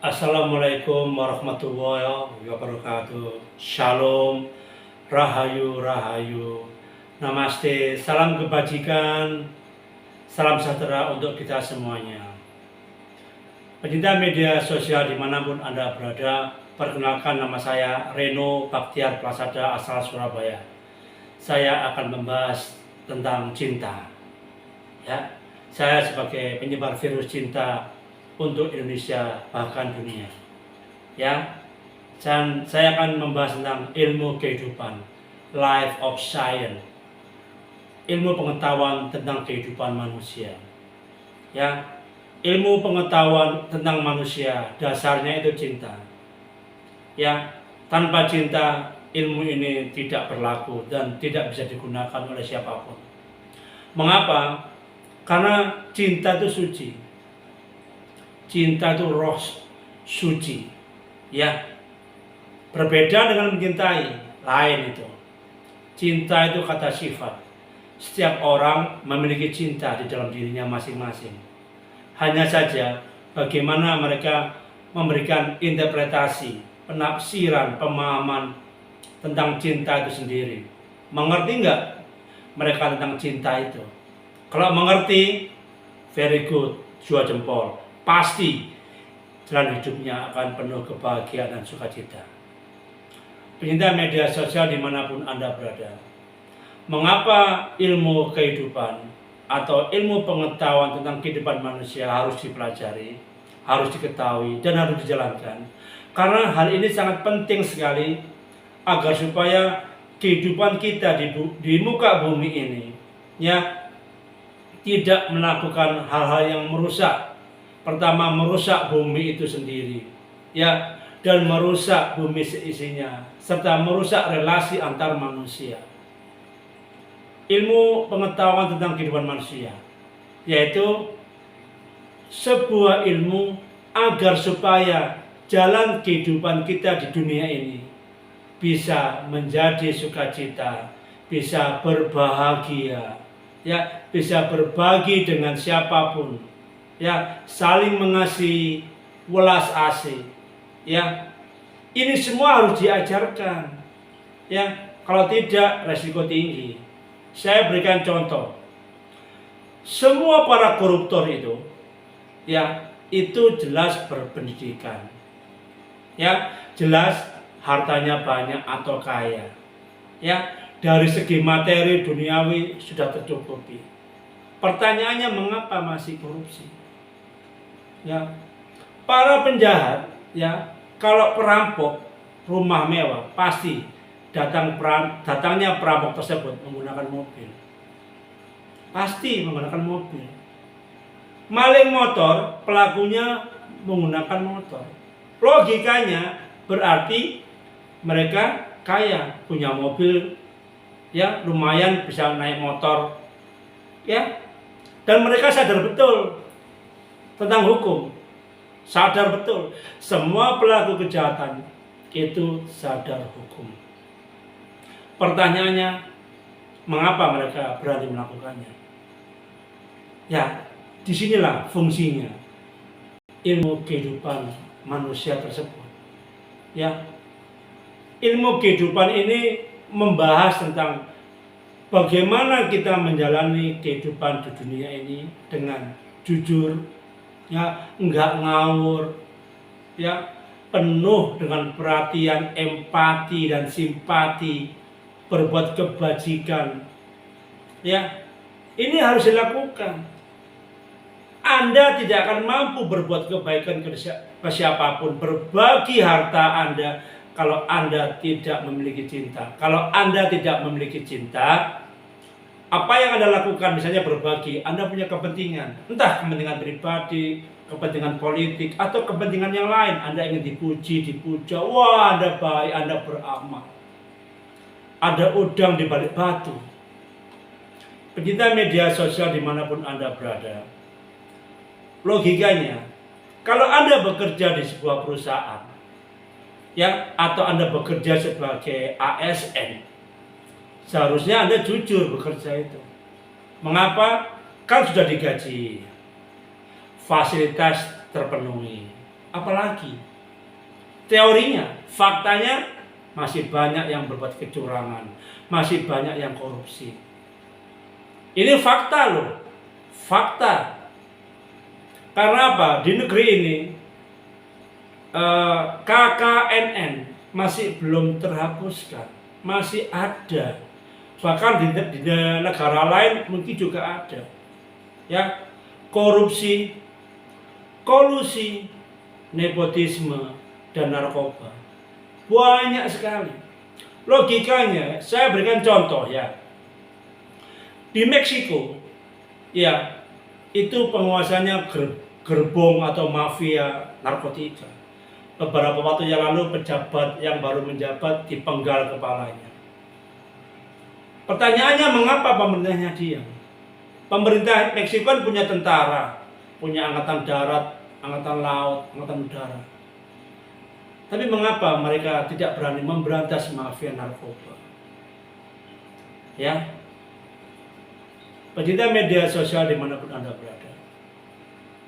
Assalamualaikum warahmatullahi wabarakatuh. Shalom, rahayu, rahayu. Namaste, salam kebajikan, salam sejahtera untuk kita semuanya. Pecinta media sosial dimanapun Anda berada, perkenalkan nama saya Reno Baktiar Prasada asal Surabaya. Saya akan membahas tentang cinta. Ya, saya sebagai penyebar virus cinta untuk Indonesia bahkan dunia. Ya, dan saya akan membahas tentang ilmu kehidupan, life of science, ilmu pengetahuan tentang kehidupan manusia. Ya, ilmu pengetahuan tentang manusia dasarnya itu cinta. Ya, tanpa cinta ilmu ini tidak berlaku dan tidak bisa digunakan oleh siapapun. Mengapa? Karena cinta itu suci. Cinta itu roh suci, ya, berbeda dengan mencintai, lain itu. Cinta itu kata sifat. Setiap orang memiliki cinta di dalam dirinya masing-masing. Hanya saja bagaimana mereka memberikan interpretasi, penafsiran, pemahaman tentang cinta itu sendiri. Mengerti nggak mereka tentang cinta itu? Kalau mengerti, very good, dua jempol. Pasti jalan hidupnya akan penuh kebahagiaan dan sukacita. Pecinta media sosial dimanapun Anda berada, mengapa ilmu kehidupan atau ilmu pengetahuan tentang kehidupan manusia harus dipelajari, harus diketahui, dan harus dijalankan? Karena hal ini sangat penting sekali agar supaya kehidupan kita di muka bumi ini, ya, tidak melakukan hal-hal yang merusak. Pertama, merusak bumi itu sendiri, ya, dan merusak bumi seisinya, serta merusak relasi antar manusia. Ilmu pengetahuan tentang kehidupan manusia, yaitu sebuah ilmu agar supaya jalan kehidupan kita di dunia ini bisa menjadi sukacita, bisa berbahagia, ya, bisa berbagi dengan siapapun, ya, saling mengasihi, welas asih, ya. Ini semua harus diajarkan, ya. Kalau tidak, resiko tinggi. Saya berikan contoh. Semua para koruptor itu, ya, itu jelas berpendidikan, ya, jelas hartanya banyak atau kaya, ya. Dari segi materi duniawi sudah tercukupi. Pertanyaannya, mengapa masih korupsi? Ya, para penjahat, ya, kalau perampok rumah mewah pasti datangnya perampok tersebut menggunakan mobil. Pasti menggunakan mobil. Maling motor, pelakunya menggunakan motor. Logikanya berarti mereka kaya, punya mobil, ya, lumayan bisa naik motor, ya. Dan mereka sadar betul tentang hukum, sadar betul semua pelaku kejahatan itu sadar hukum. Pertanyaannya, mengapa mereka berani melakukannya? Ya, disinilah fungsinya ilmu kehidupan manusia tersebut. Ya, ilmu kehidupan ini membahas tentang bagaimana kita menjalani kehidupan di dunia ini dengan jujur, ya, enggak ngawur, ya, penuh dengan perhatian, empati dan simpati, berbuat kebajikan, ya. Ini harus dilakukan. Anda tidak akan mampu berbuat kebaikan ke siapapun, berbagi harta Anda, kalau Anda tidak memiliki cinta. Kalau Anda tidak memiliki cinta, apa yang Anda lakukan, misalnya berbagi, Anda punya kepentingan, entah kepentingan pribadi, kepentingan politik, atau kepentingan yang lain. Anda ingin dipuji, dipuja, wah Anda baik, Anda beramal. Ada udang di balik batu. Pecinta media sosial dimanapun Anda berada, logikanya, kalau Anda bekerja di sebuah perusahaan, ya, atau Anda bekerja sebagai ASN, seharusnya Anda jujur bekerja itu. Mengapa? Kan sudah digaji, fasilitas terpenuhi, Apalagi teorinya, faktanya masih banyak yang berbuat kecurangan, masih banyak yang korupsi. Ini fakta loh, fakta. Karena apa? Di negeri ini KKNN masih belum terhapuskan, masih ada. Bahkan di negara lain mungkin juga ada. Ya, korupsi, kolusi, nepotisme, dan narkoba. Banyak sekali. Logikanya, saya berikan contoh ya. Di Meksiko, ya, itu penguasanya gerbong atau mafia narkotika. Beberapa waktu yang lalu pejabat yang baru menjabat dipenggal kepalanya. Pertanyaannya, mengapa pemerintahnya diam? Pemerintah Meksiko kan punya tentara, punya angkatan darat, angkatan laut, angkatan udara. Tapi mengapa mereka tidak berani memberantas mafia narkoba? Ya, pecinta media sosial dimanapun Anda berada.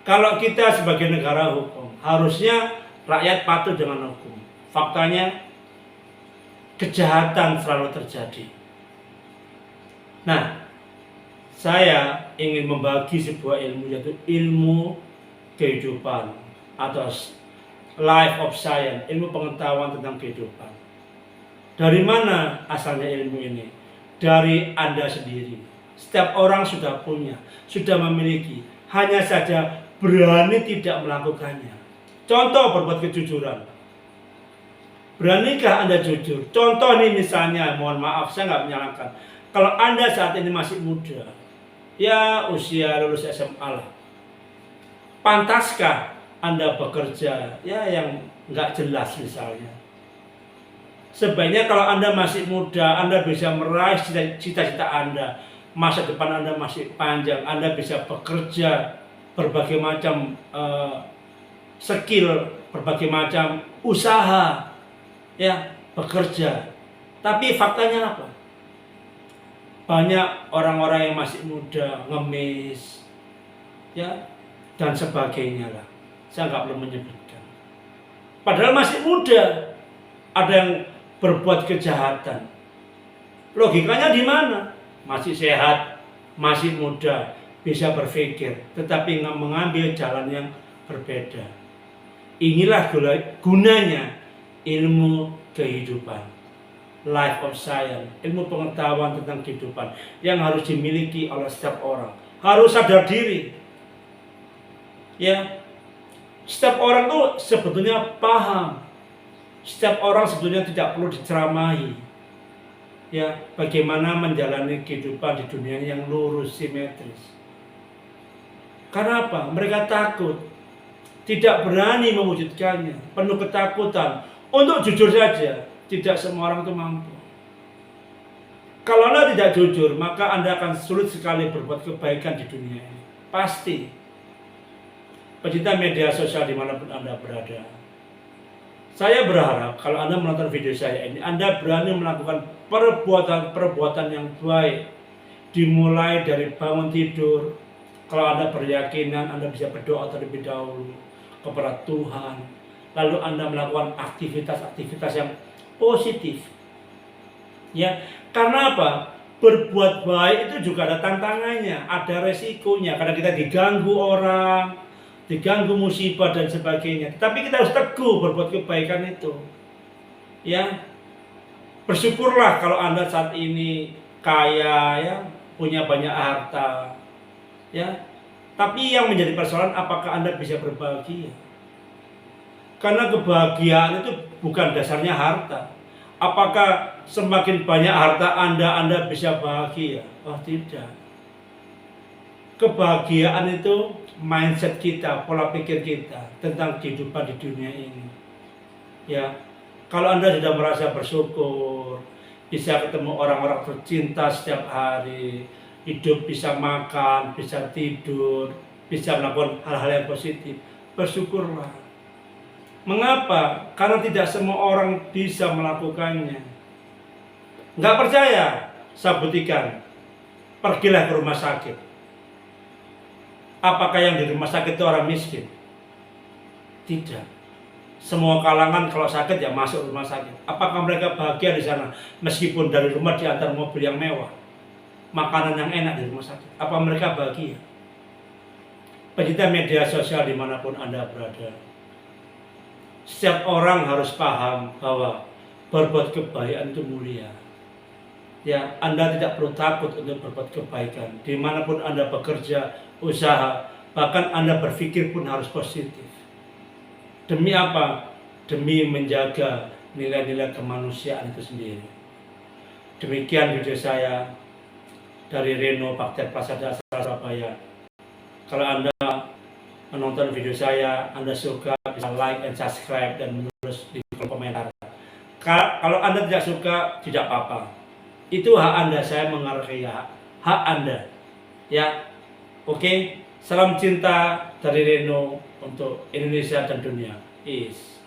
Kalau kita sebagai negara hukum, harusnya rakyat patuh dengan hukum. Faktanya, kejahatan selalu terjadi. Nah, saya ingin membagi sebuah ilmu, yaitu ilmu kehidupan atau life of science, ilmu pengetahuan tentang kehidupan. Dari mana asalnya ilmu ini? Dari Anda sendiri. Setiap orang sudah punya, sudah memiliki, hanya saja berani tidak melakukannya. Contoh, berbuat kejujuran. Beranikah Anda jujur? Contoh nih misalnya, mohon maaf saya nggak menyalahkan. Kalau Anda saat ini masih muda, ya usia lulus SMA lah, pantaskah Anda bekerja ya yang nggak jelas misalnya? Sebaiknya kalau Anda masih muda, Anda bisa meraih cita-cita Anda, masa depan Anda masih panjang, Anda bisa bekerja berbagai macam skill, berbagai macam usaha, ya, bekerja. Tapi faktanya apa? Banyak orang-orang yang masih muda ngemis, ya, dan sebagainya lah. Saya nggak perlu menyebutkan. Padahal masih muda, ada yang berbuat kejahatan. Logikanya di mana? Masih sehat, masih muda, bisa berpikir, tetapi mengambil jalan yang berbeda. Inilah gunanya ilmu kehidupan. Life of science, ilmu pengetahuan tentang kehidupan yang harus dimiliki oleh setiap orang. Harus sadar diri. Ya, setiap orang tuh sebetulnya paham. Setiap orang sebetulnya tidak perlu diceramahi. Ya, bagaimana menjalani kehidupan di dunia yang lurus, simetris. Karena apa? Mereka takut, tidak berani mewujudkannya, penuh ketakutan. Untuk jujur saja, tidak semua orang itu mampu. Kalau Anda tidak jujur, maka Anda akan sulit sekali berbuat kebaikan di dunia ini. Pasti. Pecinta media sosial dimanapun Anda berada, saya berharap kalau Anda menonton video saya ini, Anda berani melakukan perbuatan yang baik. Dimulai dari bangun tidur. Kalau Anda berkeyakinan, Anda bisa berdoa terlebih dahulu kepada Tuhan. Lalu Anda melakukan aktivitas-aktivitas yang positif. Ya, karena apa? Berbuat baik itu juga ada tantangannya, ada resikonya. Karena kita diganggu orang, diganggu musibah dan sebagainya. Tapi kita harus teguh berbuat kebaikan itu. Ya, bersyukurlah kalau Anda saat ini kaya, ya, punya banyak harta. Ya, tapi yang menjadi persoalan apakah Anda bisa berbahagia? Karena kebahagiaan itu bukan dasarnya harta. Apakah semakin banyak harta Anda bisa bahagia? Oh, tidak. Kebahagiaan itu mindset kita, pola pikir kita tentang kehidupan di dunia ini. Ya, kalau Anda sudah merasa bersyukur, bisa ketemu orang-orang tercinta setiap hari, hidup bisa makan, bisa tidur, bisa melakukan hal-hal yang positif, bersyukurlah. Mengapa? Karena tidak semua orang bisa melakukannya. Nggak percaya? Saya buktikan. Pergilah ke rumah sakit. Apakah yang di rumah sakit itu orang miskin? Tidak. Semua kalangan kalau sakit ya masuk rumah sakit. Apakah mereka bahagia di sana meskipun dari rumah diantar mobil yang mewah, makanan yang enak di rumah sakit? Apa mereka bahagia? Pencinta media sosial dimanapun Anda berada, setiap orang harus paham bahwa berbuat kebaikan itu mulia. Ya, Anda tidak perlu takut untuk berbuat kebaikan. Dimanapun Anda bekerja, usaha, bahkan Anda berpikir pun harus positif. Demi apa? Demi menjaga nilai-nilai kemanusiaan itu sendiri. Demikian video saya dari Reno Baktiar Prasada Surabaya. Kalau Anda menonton video saya, Anda suka, bisa like dan subscribe dan menulis di kolom komentar. Kalau Anda tidak suka, tidak apa-apa. Itu hak Anda, saya menghargai hak Anda. Ya, oke. Salam cinta dari Reno untuk Indonesia dan dunia. Peace.